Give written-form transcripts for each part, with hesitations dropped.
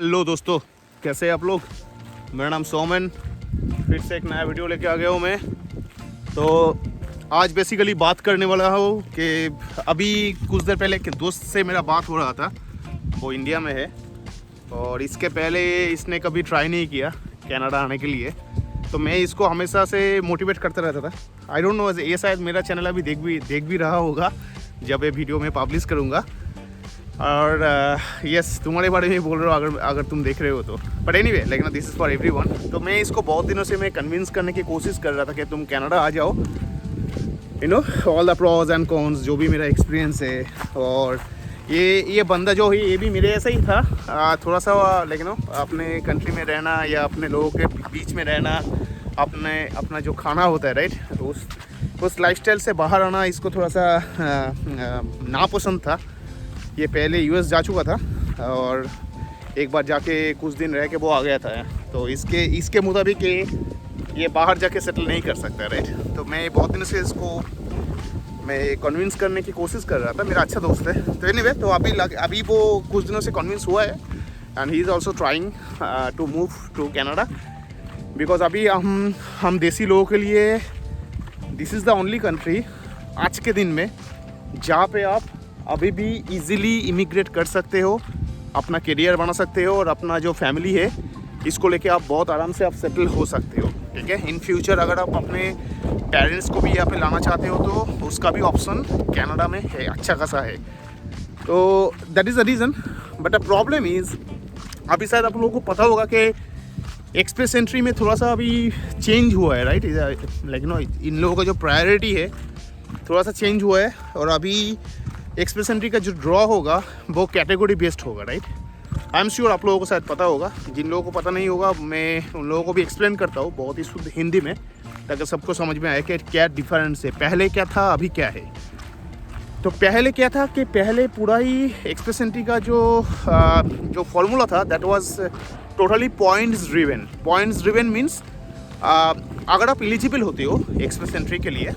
Hello दोस्तों, कैसे हैं आप लोग। मेरा नाम सोमन, फिर से एक नया वीडियो लेके आ गया हूँ मैं। तो आज बेसिकली बात करने वाला हूँ कि अभी कुछ देर पहले एक दोस्त से मेरा बात हो रहा था। वो इंडिया में है और इसके पहले इसने कभी ट्राई नहीं किया कनाडा आने के लिए। तो मैं इसको हमेशा से मोटिवेट करता रहता था। आई डोंट नो, ये शायद मेरा चैनल अभी देख भी रहा होगा जब ये वीडियो मैं पब्लिश करूँगा। और यस, तुम्हारे बारे में बोल रहा हूँ अगर तुम देख रहे हो तो। बट एनीवे, लेकिन दिस इज़ फॉर एवरीवन। तो मैं इसको बहुत दिनों से मैं कन्विंस करने की कोशिश कर रहा था कि तुम कनाडा आ जाओ, you know, all the pros and cons, जो भी मेरा एक्सपीरियंस है। और ये बंदा जो है ये भी मेरे ऐसा ही था, थोड़ा सा लेकिन अपने कंट्री में रहना या अपने लोगों के बीच में रहना, अपना जो खाना होता है, राइट, तो उस लाइफस्टाइल से बाहर आना इसको थोड़ा सा नापसंद था। ये पहले यूएस जा चुका था और एक बार जाके कुछ दिन रह के वो आ गया था। तो इसके मुताबिक ये बाहर जाके सेटल नहीं कर सकता, राइट। तो मैं बहुत दिन से इसको मैं कन्विंस करने की कोशिश कर रहा था। मेरा अच्छा दोस्त है। तो एनीवे, तो अभी वो कुछ दिनों से कन्विंस हुआ है and he is also trying to move to Canada. Because अभी हम देसी लोगों के लिए this is the only country आज के दिन में जहाँ पे आप अभी भी इजीली इमिग्रेट कर सकते हो, अपना करियर बना सकते हो और अपना जो फैमिली है इसको लेके आप बहुत आराम से आप सेटल हो सकते हो, ठीक है। इन फ्यूचर अगर आप अपने पेरेंट्स को भी यहाँ पे लाना चाहते हो तो उसका भी ऑप्शन कनाडा में है, अच्छा खासा है। तो that is the reason. But the problem is, अभी शायद आप लोगों को पता होगा कि एक्सप्रेस एंट्री में थोड़ा सा अभी चेंज हुआ है, राइट। लाइक नो, इन लोगों का जो प्रायोरिटी है थोड़ा सा चेंज हुआ है और अभी एक्सप्रेस एंट्री का जो ड्रॉ होगा वो कैटेगरी बेस्ड होगा, राइट। आई एम श्योर आप लोगों को शायद पता होगा। जिन लोगों को पता नहीं होगा मैं उन लोगों को भी एक्सप्लेन करता हूँ बहुत ही शुद्ध हिंदी में, ताकि सबको समझ में आए कि क्या डिफरेंस है, पहले क्या था अभी क्या है। तो पहले क्या था कि पहले पूरा ही एक्सप्रेस एंट्री का जो फॉर्मूला था that was totally points driven means अगर आप एलिजिबल होते हो एक्सप्रेस एंट्री के लिए,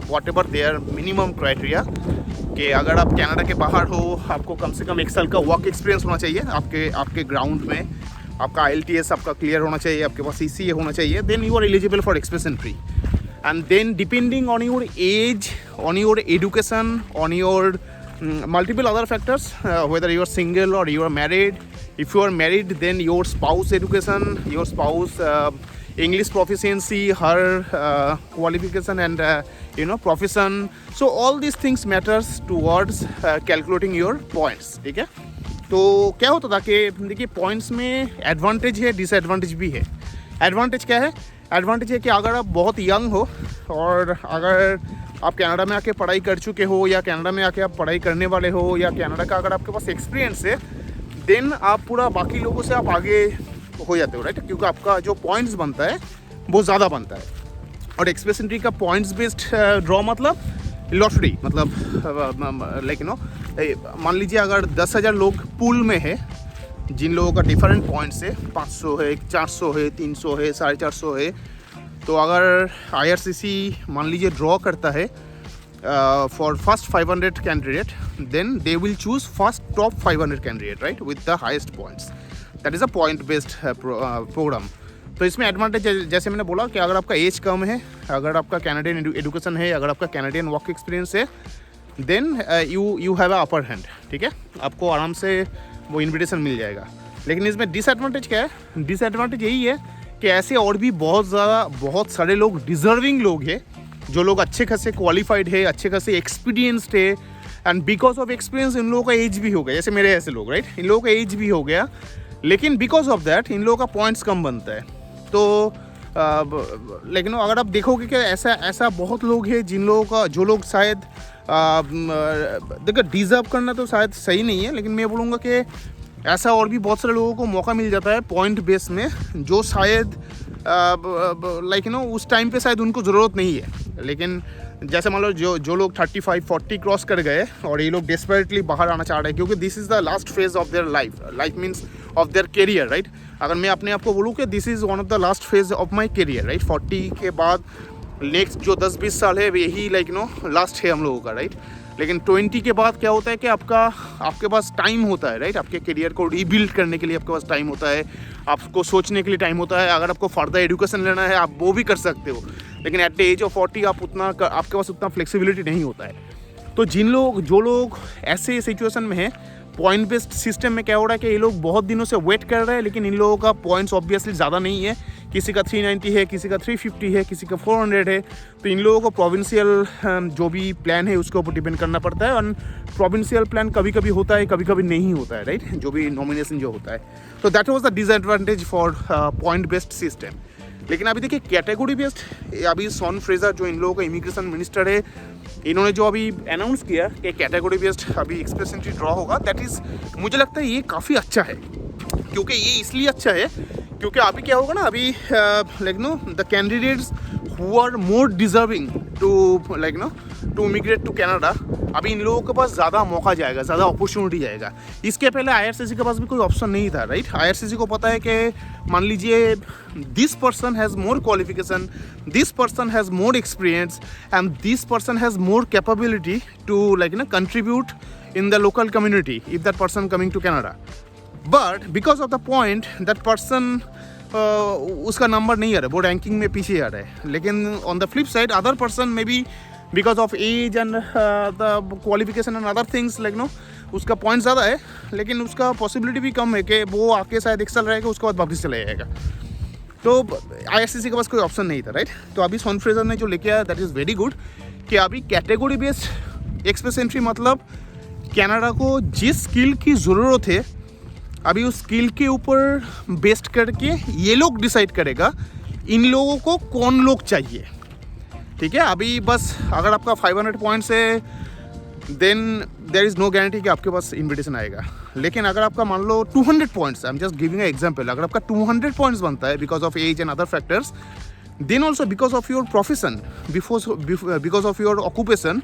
whatever there minimum criteria, कि अगर आप कनाडा के बाहर हो आपको कम से कम 1 साल का वर्क एक्सपीरियंस होना चाहिए आपके ग्राउंड में, आपका IELTS आपका क्लियर होना चाहिए, आपके पास CCA होना चाहिए, then you are eligible for express entry. And then depending on your age, on your education, on your multiple other factors, whether you are single or you are married. If you are married, then your spouse education, your spouse English proficiency, her qualification and profession. So all these things matters towards calculating your points, ठीक है। तो क्या होता था कि देखिए points में advantage है, डिसएडवांटेज भी है। एडवांटेज क्या है? एडवांटेज है कि अगर आप बहुत यंग हो और अगर आप कनाडा में आके पढ़ाई कर चुके हो या कनाडा में आके आप पढ़ाई करने वाले हो या कनाडा का अगर आपके पास एक्सपीरियंस है, देन आप पूरा बाकी लोगों से आप आगे हो जाते हो, राइट। क्योंकि आपका जो पॉइंट्स बनता है वो ज़्यादा बनता है। और एक्सप्रेस एंट्री का पॉइंट्स बेस्ड ड्रॉ मतलब लॉटरी, मतलब लाइक मान लीजिए अगर 10,000 लोग पूल में है जिन लोगों का डिफरेंट पॉइंट्स है, 500 है, 400 है, 300 है, 450 है, तो अगर IRCC मान लीजिए ड्रॉ करता है for first 500 candidate, then they will choose first top 500 candidate, right, with the highest points. That is a point based programme. तो इसमें एडवांटेज जैसे मैंने बोला कि अगर आपका एज कम है, अगर आपका कैनेडियन एडुकेशन है, अगर आपका कैनेडियन वर्क एक्सपीरियंस है, then you have a upper hand, ठीक है, आपको आराम से वो इन्विटेशन मिल जाएगा। लेकिन इसमें डिसएडवांटेज क्या है? डिसएडवांटेज यही है कि ऐसे और भी बहुत सारे लोग, डिजर्विंग लोग हैं, जो लोग अच्छे खासे क्वालिफाइड है, अच्छे खासे एक्सपीरियंसड है, and because of experience in लोगों का एज भी हो गया, जैसे मेरे ऐसे लोग, राइट, इन लोगों का एज भी हो गया, लेकिन बिकॉज ऑफ दैट इन लोगों का पॉइंट्स कम बनता है। तो लेकिन अगर आप देखोगे कि ऐसा बहुत लोग हैं जिन लोगों का, जो लोग शायद देखो डिज़र्व करना तो शायद सही नहीं है, लेकिन मैं बोलूँगा कि ऐसा और भी बहुत सारे लोगों को मौका मिल जाता है पॉइंट बेस में, जो शायद लाइक उस टाइम पे शायद उनको ज़रूरत नहीं है। लेकिन जैसे मान लो जो लोग 35-40 क्रॉस कर गए और ये लोग डेस्परेटली बाहर आना चाह रहे हैं, क्योंकि this is the last phase of their life means of their career, right. अगर मैं अपने आप को बोलूँ कि this is one of the last phase of my career, right, 40 के बाद नेक्स्ट जो 10-20 साल है यही लाइक लास्ट है हम लोगों का, राइट। लेकिन 20 के बाद क्या होता है कि आपके पास टाइम होता है, राइट? आपके करियर को रीबिल्ड करने के लिए आपके पास टाइम होता है, आपको सोचने के लिए टाइम होता है। अगर आपको फर्दर एजुकेशन लेना है आप वो भी कर सकते हो, लेकिन एट द एज ऑफ 40 आपके पास उतना फ्लेक्सिबिलिटी नहीं होता है। तो जो लोग ऐसे सिचुएशन में हैं, पॉइंट बेस्ड सिस्टम में क्या हो रहा है कि ये लोग बहुत दिनों से वेट कर रहे हैं, लेकिन इन लोगों का पॉइंट्स ऑब्वियसली ज़्यादा नहीं है। किसी का 390 है, किसी का 350 है, किसी का 400 है। तो इन लोगों को प्रोविंशियल जो भी प्लान है उसके ऊपर डिपेंड करना पड़ता है। और प्रोविंशियल प्लान कभी कभी होता है, कभी कभी नहीं होता है, राइट? जो भी नॉमिनेशन जो होता है। तो that was the disadvantage for point based system. लेकिन अभी देखिए कैटेगरी बेस्ड, अभी शॉन फ्रेजर जो इन लोगों का इमिग्रेशन मिनिस्टर है, इन्होंने जो अभी अनाउंस किया कि कैटेगरी बेस्ड अभी एक्सप्रेस एंट्री ड्रॉ होगा, दैट इज़, मुझे लगता है ये काफ़ी अच्छा है। क्योंकि ये इसलिए अच्छा है क्योंकि अभी क्या होगा ना, अभी like know the candidates who are more deserving to like know to immigrate to Canada, अभी इन लोगों के पास ज़्यादा मौका जाएगा, ज़्यादा अपॉर्चुनिटी जाएगा। इसके पहले IRCC के पास भी कोई ऑप्शन नहीं था, राइट? IRCC को पता है कि मान लीजिए this person has more qualification, this person has more experience and this person has more capability to like ना contribute in the local community if that person coming to Canada. But because of the point that person उसका number नहीं आ रहा है, वो ranking में पीछे आ रहा है। लेकिन on the flip side other person may be because of age and the qualification and other things like know उसका पॉइंट ज़्यादा है, लेकिन उसका पॉसिबिलिटी भी कम है कि वो आके शायद एक साल रहेगा, उसके बाद वापस चला जाएगा। तो IRCC के पास कोई ऑप्शन नहीं था, राइट? तो अभी शॉन फ्रेजर ने जो लेके आया दैट इज़ वेरी गुड कि अभी कैटेगरी बेस्ड एक्सप्रेस एंट्री, मतलब कनाडा को जिस स्किल की ज़रूरत है अभी उस स्किल के ऊपर बेस्ड करके ये लोग डिसाइड करेगा इन लोगों को कौन लोग चाहिए, ठीक है? अभी बस अगर आपका 500 पॉइंट्स है then there is no guarantee कि आपके पास इन्विटेशन आएगा। लेकिन अगर आपका मान लो 200 points, I am just giving a example, अगर आपका 200 पॉइंट्स बनता है because of age and other factors, then also because of your profession, because of your occupation,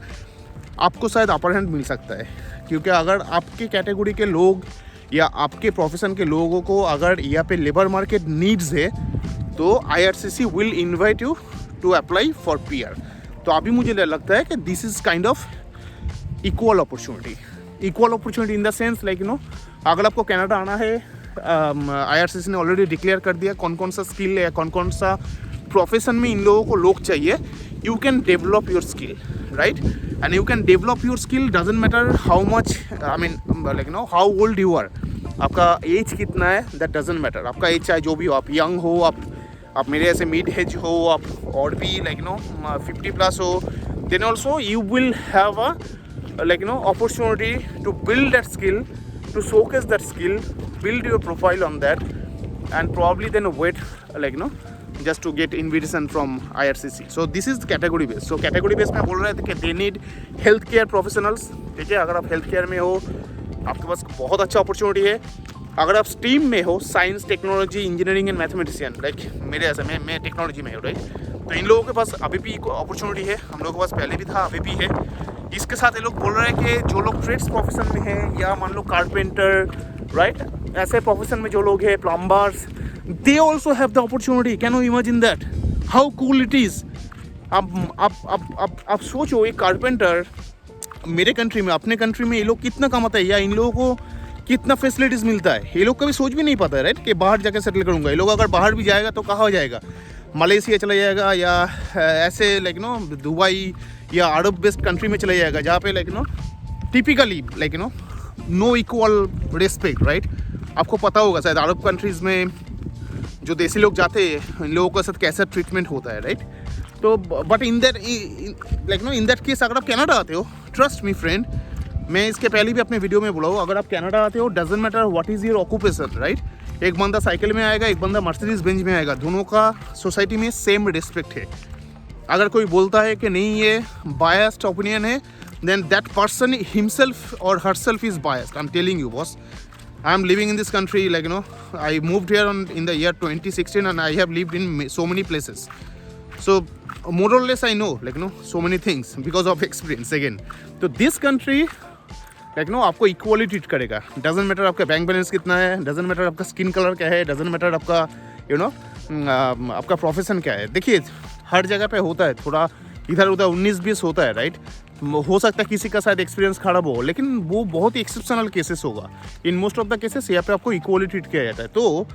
आपको शायद अपर हैंड मिल सकता है। क्योंकि अगर आपके कैटेगरी के लोग या आपके प्रोफेशन के लोगों को अगर यहाँ पे लेबर मार्केट नीड्स है तो IRCC will invite you to apply for PR। तो अभी मुझे लगता है कि this is kind of equal opportunity in the sense like you know, अगर आपको कनाडा आना है, IRCC ने ऑलरेडी डिक्लेयर कर दिया कौन कौन सा स्किल है, कौन कौन सा प्रोफेशन में इन लोगों को लोग चाहिए। You can develop your skill, right? And you can develop your skill, doesn't matter how much, I mean like know how old you are, आपका एज कितना है दैट डजेंट मैटर। आपका एज चाहे जो भी हो, आप यंग हो, आप मेरे ऐसे मिड एज हो, आप और भी लाइक नो 50+ हो, then also you will have a like you know opportunity to build that skill, to showcase that skill, build your profile on that, and probably then wait like you know just to get invitation from IRCC. So this is category based. So category based में बोल रहे थे कि they need healthcare professionals, ठीक है? अगर आप healthcare में हो आपके पास बहुत अच्छा अपॉर्चुनिटी है। अगर आप स्ट्रीम में हो, science, technology, engineering and mathematician, like मेरे ऐसे मैं टेक्नोलॉजी में हूँ, राइट? तो इन लोगों के पास अभी भी अपॉर्चुनिटी है, हम लोगों के पास पहले भी था, अभी भी है। इसके साथ ये लोग बोल रहे हैं कि जो लोग ट्रेड्स प्रोफेशन में हैं या मान लो कारपेंटर, राइट, ऐसे प्रोफेशन में जो लोग हैं, plumbers, they also have the opportunity. Can you imagine that how cool it is? आप सोचो, एक कारपेंटर मेरे कंट्री में, अपने कंट्री में ये लोग कितना कमाता है या इन लोगों को कितना फैसिलिटीज़ मिलता है, ये लोग कभी सोच भी नहीं पाता है, राइट? कि बाहर जाकर सेटल करूँगा। ये लोग अगर बाहर भी जाएगा तो कहाँ जाएगा? मलेशिया चला जाएगा या ऐसे लाइक नो दुबई या अरब बेस्ड कंट्री में चला जाएगा, जहाँ पे like know typically like know no equal respect, right? आपको पता होगा शायद अरब कंट्रीज़ में जो देसी लोग जाते हैं इन लोगों के साथ कैसा ट्रीटमेंट होता है, राइट? तो but in that like no in that case अगर आप कनाडा आते हो, ट्रस्ट मी फ्रेंड, मैं इसके पहले भी अपने वीडियो में बोला हूँ, अगर आप कनाडा आते हो doesn't matter what is your occupation, right? एक बंदा साइकिल में आएगा, एक बंदा मर्सिडीज बेंज में आएगा, दोनों का सोसाइटी में सेम रिस्पेक्ट है। अगर कोई बोलता है कि नहीं ये बायस्ड ओपिनियन है, देन दैट पर्सन हिमसेल्फ और herself is biased. I am telling you boss, I am living in this country, like you know, I moved here in the year 2016 and I have lived in so many places. So more or less I know, like you know, so many things because of experience again. So this country, like you know, आपको equally treat करेगा. Doesn't matter आपका bank balance कितना है, doesn't matter आपका skin colour क्या है, doesn't matter आपका you know आपका प्रोफेशन क्या है। देखिए हर जगह पे होता है, थोड़ा इधर उधर 19-20 होता है, राइट? हो सकता है किसी का शायद एक्सपीरियंस खराब हो, लेकिन वो बहुत ही एक्सेप्शनल केसेस होगा। In most of the cases यहाँ पे आपको इक्वली ट्रीट किया जाता है। तो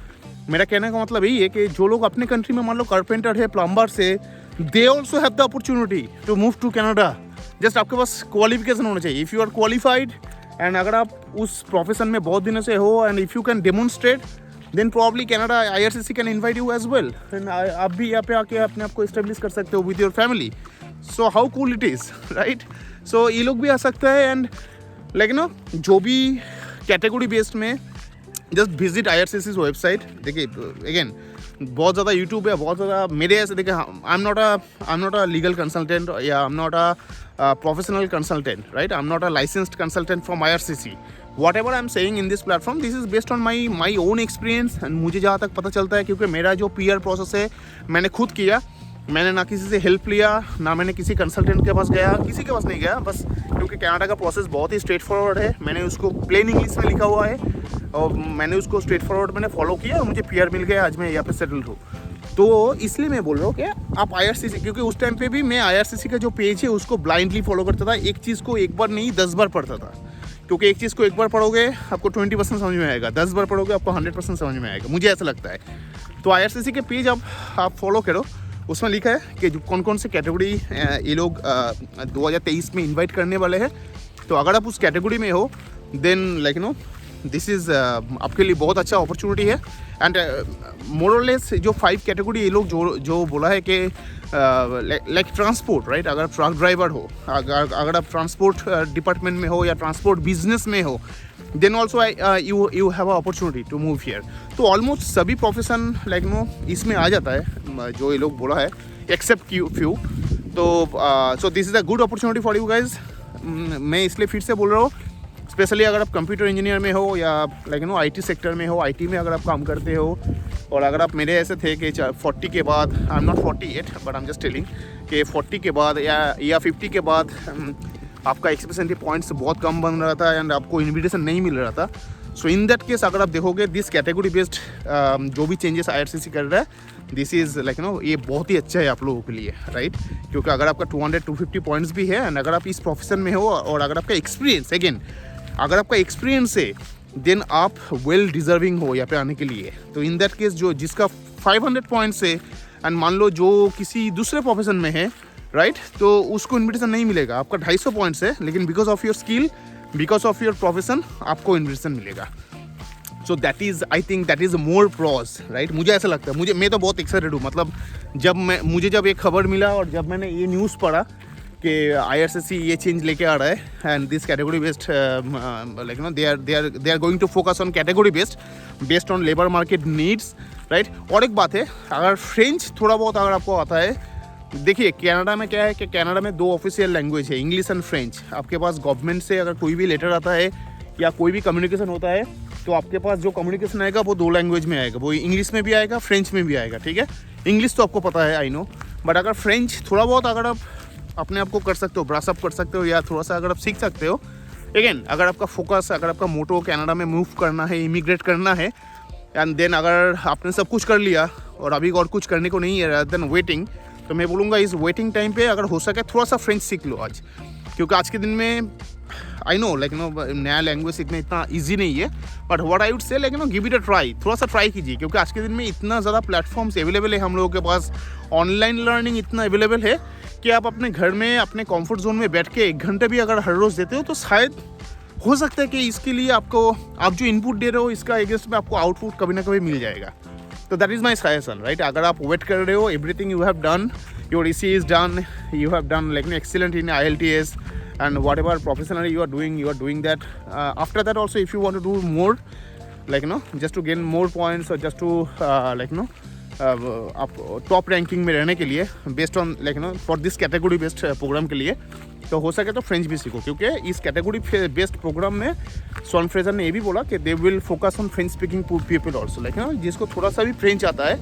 मेरा कहने का मतलब यही है कि जो लोग अपने कंट्री में मान लो कारपेंटर है, प्लम्बर से, they also have the opportunity to move to Canada. Just आपके पास क्वालिफिकेशन होना चाहिए। If you are qualified and अगर आप उस प्रोफेशन में बहुत दिनों से हो and if you can demonstrate, then probably Canada IRCC can invite you as well, and आप भी यहाँ पे आके अपने आप को इस्टेब्लिश कर सकते हो with your family. So how cool it is, right? So ये लोग भी आ सकता है। एंड लाइक नो जो भी कैटेगरी बेस्ड में, जस्ट विजिट IRCC's वेबसाइट। देखिए अगेन बहुत ज़्यादा यूट्यूब है, बहुत ज़्यादा मेरे ऐसे देखिए, I am not a legal consultant या I am not a professional consultant, right? I am not a licensed consultant from IRCC। Whatever I am saying in this platform, this is based on my own experience. And मुझे जहाँ तक पता चलता है, क्योंकि मेरा जो PR process है मैंने खुद किया, मैंने ना किसी से हेल्प लिया, ना मैंने किसी कंसल्टेंट के पास गया, किसी के पास नहीं गया, बस क्योंकि कनाडा का प्रोसेस बहुत ही स्ट्रेट फॉरवर्ड है। मैंने उसको प्लेन इंग्लिश में लिखा हुआ है और मैंने उसको स्ट्रेट फॉरवर्ड मैंने फॉलो किया और मुझे PR मिल गया। आज मैं यहाँ पे सेटल्ड हूँ। तो इसलिए मैं बोल रहा हूँ कि आप IRCC, क्योंकि उस टाइम पे भी मैं IRCC का जो पेज है उसको ब्लाइंडली फॉलो करता था। एक चीज़ को एक बार नहीं 10 बार पढ़ता था, क्योंकि एक चीज़ को एक बार पढ़ोगे आपको 20% समझ में आएगा, 10 बार पढ़ोगे आपको 100% समझ में आएगा, मुझे ऐसा लगता है। तो IRCC के पेज आप फॉलो करो, उसमें लिखा है कि जो कौन कौन से कैटेगरी ये लोग 2023 में इनवाइट करने वाले हैं। तो अगर आप उस कैटेगरी में हो, then like know this is आपके लिए बहुत अच्छा अपॉर्चुनिटी है। एंड मोर और लेस जो 5 कैटेगरी ये लोग जो बोला है कि लाइक ट्रांसपोर्ट, राइट? अगर आप ट्रक ड्राइवर हो, अगर आप ट्रांसपोर्ट डिपार्टमेंट में हो या ट्रांसपोर्ट बिजनेस में हो, then also you have a opportunity to move here. तो ऑलमोस्ट सभी प्रोफेशन लाइक नो इसमें आ जाता है जो ये लोग बोला है, एक्सेप्ट फ्यू। तो so this is a good opportunity for you guys. मैं इसलिए फिर से बोल रहा हूँ, स्पेशली अगर आप कंप्यूटर इंजीनियर में हो या लाइक नो IT सेक्टर में हो, IT में अगर आप काम करते हो, और अगर आप मेरे ऐसे थे कि 40 के बाद, आई am not 48 but I am just telling कि 40 के बाद या 50 के बाद आपका एक्सपेंसिव पॉइंट्स बहुत कम बन रहा था एंड आपको इन्विटेशन नहीं मिल रहा था। सो इन दैट केस अगर आप देखोगे दिस कैटेगरी बेस्ड जो भी चेंजेस IRCC कर रहा है, दिस इज़ लाइक नो ये बहुत ही अच्छा है आप लोगों के लिए, राइट? क्योंकि अगर आपका 200-250 पॉइंट्स भी है एंड अगर आप इस प्रोफेशन में हो और अगर आपका एक्सपीरियंस, अगेन अगर आपका एक्सपीरियंस है, देन आप वेल डिजर्विंग हो यहाँ पे आने के लिए। तो इन दैट केस जो जिसका 500 पॉइंट्स है एंड मान लो जो किसी दूसरे प्रोफेशन में है, राइट? तो उसको इन्विटेशन नहीं मिलेगा। आपका 250 पॉइंट्स है, लेकिन because of your skill, because of your profession आपको इन्विटेशन मिलेगा। So that is, I think that is more pros, right? मुझे ऐसा लगता है, मैं तो बहुत एक्साइटेड हूँ। मतलब मुझे जब एक खबर मिला और जब मैंने ये न्यूज़ पढ़ा कि IRCC ये चेंज लेके आ रहा है and this category based like know they are going to focus on category based on labour market needs, right? और एक बात है, अगर फ्रेंच थोड़ा बहुत अगर आपको आता है, देखिए कनाडा में क्या है कि कनाडा में 2 ऑफिशियल लैंग्वेज है, इंग्लिश एंड फ्रेंच। आपके पास गवर्नमेंट से अगर कोई भी लेटर आता है या कोई भी कम्युनिकेशन होता है, तो आपके पास जो कम्युनिकेशन आएगा वो 2 लैंग्वेज में आएगा, वो इंग्लिश में भी आएगा, फ्रेंच में भी आएगा, ठीक है? इंग्लिश तो आपको पता है, आई नो, बट अगर फ्रेंच थोड़ा बहुत अगर आप अपने आप को कर सकते हो, ब्रश अप कर सकते हो या थोड़ा सा अगर आप सीख सकते हो, अगेन अगर आपका फोकस, अगर आपका मोटो कनाडा में मूव करना है, इमिग्रेट करना है, एंड देन अगर आपने सब कुछ कर लिया और अभी और कुछ करने को नहीं है देन वेटिंग, तो मैं बोलूँगा इस वेटिंग टाइम पे अगर हो सके थोड़ा सा फ्रेंच सीख लो आज, क्योंकि आज के दिन में आई नो लाइक नो नया लैंग्वेज सीखना इतना ईजी नहीं है, but what I would say like know give it a try, थोड़ा सा ट्राई कीजिए, क्योंकि आज के दिन में इतना ज़्यादा प्लेटफॉर्म्स अवेलेबल है हम लोगों के पास, ऑनलाइन लर्निंग इतना अवेलेबल है कि आप अपने घर में अपने कंफर्ट जोन में बैठ के 1 घंटे भी अगर हर रोज़ देते हो, तो शायद हो सकता है कि इसके लिए आप जो इनपुट दे रहे हो इसका अगेंस्ट में आपको आउटपुट कभी ना कभी मिल जाएगा। तो that is my suggestion, right? अगर आप वेट कर रहे हो, everything you have done, your EC is done, you have done like excellent in IELTS and whatever professionally you are doing that. After that also, if you want to do more, like just to gain more points or just to आप top ranking में रहने के लिए, based on for this category based programme के लिए, तो हो सके तो फ्रेंच भी सीखो, क्योंकि इस कैटेगरी बेस्ड प्रोग्राम में शॉन फ्रेजर ने ये भी बोला कि they will focus on French speaking people also, जिसको थोड़ा सा भी फ्रेंच आता है,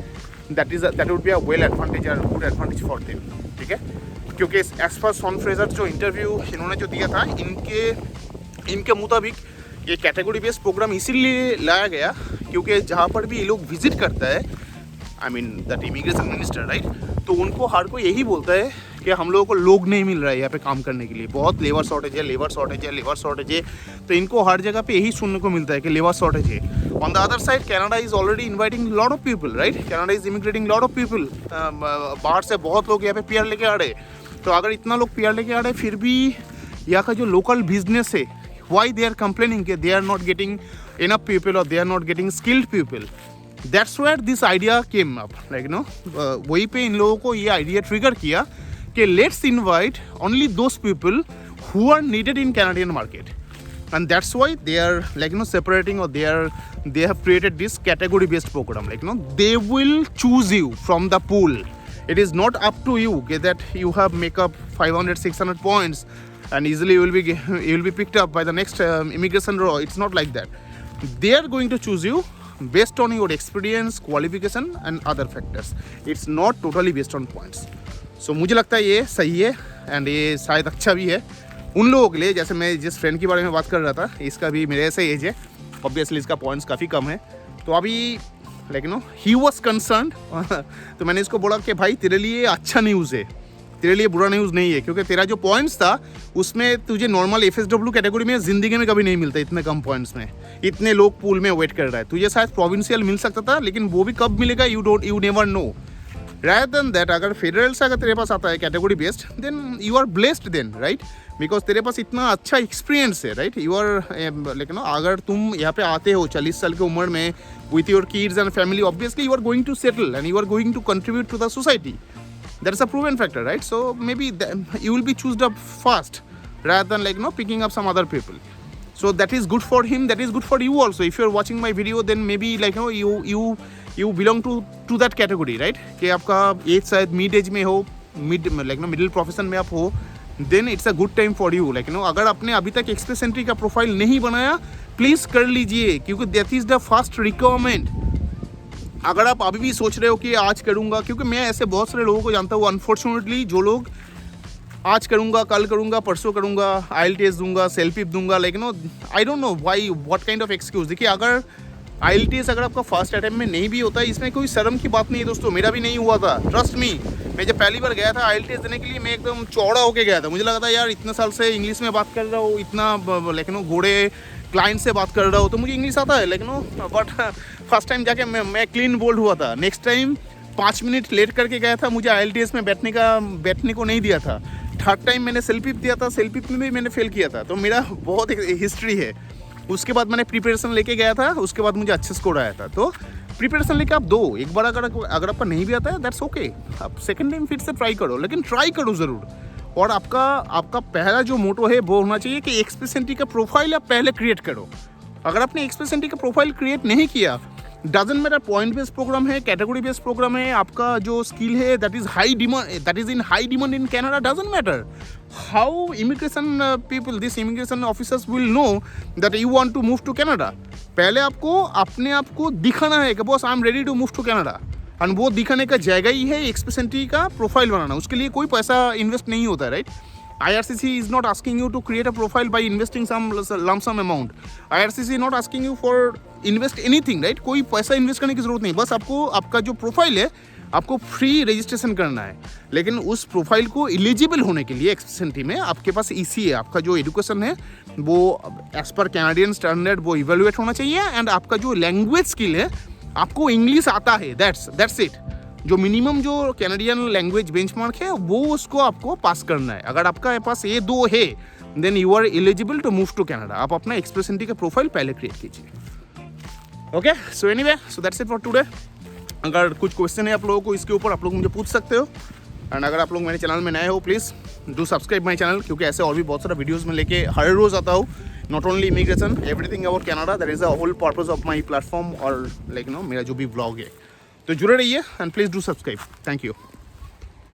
that would be a well advantage और गुड एडवांटेज फॉर देम, ठीक है? क्योंकि एज पर शॉन फ्रेजर जो इंटरव्यू इन्होंने जो दिया था, इनके मुताबिक ये कैटेगरी बेस्ड प्रोग्राम इसीलिए लाया गया क्योंकि जहाँ पर भी ये लोग विजिट करता है, I mean that immigration minister right, तो उनको हर कोई यही बोलता है कि हम लोगों को लोग नहीं मिल रहा है यहाँ पे काम करने के लिए, बहुत लेबर शॉर्टेज है। तो इनको हर जगह पे यही सुनने को मिलता है कि लेबर शॉर्टेज है। On the other side Canada is already inviting lot of people right, Canada is immigrating lot of people, बाहर से बहुत लोग यहाँ पे पीआर लेके आ रहे। तो अगर इतना लोग पीआर लेके आ रहे फिर भी यहाँ का जो लोकल बिजनेस है, why they are complaining कि they are not getting enough people or they are not getting skilled people. That's where this idea came up, like वही पे इन लोगों को ये आइडिया ट्रिगर किया कि let's invite only those people who are needed in Canadian market, and that's why they are separating, or they have created this category based program. They will choose you from the pool. It is not up to you that you have make up 500-600 points and easily you will be picked up by the next immigration law. It's not like that. They are going to choose you based on your experience, qualification and other factors. It's not totally based on points. So मुझे लगता है ये सही है and ये शायद अच्छा भी है उन लोगों के लिए। जैसे मैं जिस फ्रेंड के बारे में बात कर रहा था, इसका भी मेरे ऐसा एज है, ऑब्वियसली इसका पॉइंट्स काफ़ी कम है। तो अभी ही वॉज कंसर्न तो मैंने इसको बोला कि भाई तेरे लिए अच्छा न्यूज़ है, तेरे लिए बुरा न्यूज़ नहीं है, क्योंकि तेरा जो पॉइंट्स था उसमें तुझे नॉर्मल FSW कैटेगरी में ज़िंदगी में कभी नहीं मिलता इतने कम पॉइंट्स में, इतने लोग पूल में वेट कर रहा है। तुझे शायद प्रोविंशियल मिल सकता था, लेकिन वो भी कब मिलेगा you never know. Rather than that अगर फेडरल से अगर तेरे पास आता है category based, then you are blessed then right, because तेरे पास इतना अच्छा एक्सपीरियंस है राइट। यू आर अगर तुम यहाँ पे आते हो 40 साल की उम्र में with your kids and family, obviously you are going to settle and you are going to contribute to the society. That is a proven factor, right? So maybe you will be choosed up fast rather than picking up some other people. So that is good for him, that is good for you also. If you are watching my video, then maybe you belong to that category, right? कि आपका as शायद mid age में हो, middle profession में आप हो, then it's a good time for you. अगर आपने अभी तक एक्सप्रेस एंट्री का प्रोफाइल नहीं बनाया, प्लीज़ कर लीजिए, क्योंकि that is the first requirement. अगर आप अभी भी सोच रहे हो कि आज करूँगा, क्योंकि मैं ऐसे बहुत सारे लोगों को जानता हूँ अनफॉर्चुनेटली, जो लोग आज करूँगा, कल करूँगा, परसों करूँगा, IELTS दूंगा, सेल्फ पिप दूंगा, I don't know why, what kind of excuse. देखिए अगर IELTS अगर आपका फर्स्ट अटेम्प्ट में नहीं भी होता है, इसमें कोई शर्म की बात नहीं है दोस्तों। मेरा भी नहीं हुआ था, ट्रस्ट मी। मैं जब पहली बार गया था IELTS देने के लिए, मैं एकदम चौड़ा होके गया था। मुझे लगा था यार इतने साल से इंग्लिश में बात कर रहा हूँ, इतना घोड़े क्लाइंट से बात कर रहा हूँ, तो मुझे इंग्लिश आता है, बट फर्स्ट टाइम जाके मैं क्लीन बोल्ड हुआ था। नेक्स्ट टाइम 5 मिनट लेट करके गया था, मुझे IELTS में बैठने को नहीं दिया था। थर्ड टाइम मैंने सेल्फ पिप दिया था, सेल्फ पिप में भी मैंने फेल किया था, तो मेरा बहुत हिस्ट्री है। उसके बाद मैंने प्रिपरेशन लेके गया था, उसके बाद मुझे अच्छा स्कोर आया था। तो प्रिपरेशन लेके आप दो, एक बार अगर आपका नहीं भी आता है, दैट्स ओके, आप सेकंड टाइम फिर से ट्राई करो, लेकिन ट्राई करो ज़रूर। और आपका पहला जो मोटो है वो होना चाहिए कि एक्सप्रेस एंट्री का प्रोफाइल आप पहले क्रिएट करो। अगर आपने एक्सप्रेस एंट्री का प्रोफाइल क्रिएट नहीं किया, doesn't matter, point based programme है, कैटेगरी बेस्ड प्रोग्राम है, आपका जो स्किल है that is in high demand in Canada, doesn't matter how immigration people, this immigration officers will know that you want to move to Canada. पहले आपको अपने आप को दिखाना है कि boss I am ready to move to Canada, and वो दिखाने का जगह ही है एक्सप्रेस एंट्री का प्रोफाइल बनाना। उसके लिए कोई पैसा इन्वेस्ट नहीं होता है, right. IRCC is not asking you to create a profile by investing some lump sum amount. IRCC is not asking you for invest anything, right? कोई पैसा इन्वेस्ट करने की जरूरत नहीं, बस आपको आपका जो प्रोफाइल है आपको फ्री रजिस्ट्रेशन करना है। लेकिन उस प्रोफाइल को एलिजिबल होने के लिए एक्सप्रेस एंट्री में आपके पास EC है, आपका जो एजुकेशन है वो एज पर कैनेडियन स्टैंडर्ड वो इवेलुएट होना चाहिए, एंड आपका जो लैंग्वेज स्किल है, आपको इंग्लिश आता है, दैट्स इट। जो मिनिमम जो कैनेडियन लैंग्वेज बेंचमार्क है वो उसको आपको पास करना है। अगर आपका पास ये दो है, then you are eligible to move to Canada. आप अपना एक्सप्रेस एंट्री का प्रोफाइल पहले क्रिएट कीजिए। Okay, so anyway, so that's it for today. अगर कुछ क्वेश्चन है आप लोगों को इसके ऊपर, आप लोग मुझे पूछ सकते हो। एंड अगर आप लोग मेरे चैनल में नए हो, please do subscribe my channel, क्योंकि ऐसे और भी बहुत सारा वीडियोज़ में लेके हर रोज़ आता हूँ। Not only immigration, everything about Canada, that is the whole purpose of my platform, और मेरा जो भी ब्लॉग है। तो जुड़े रहिए and please do subscribe. Thank you.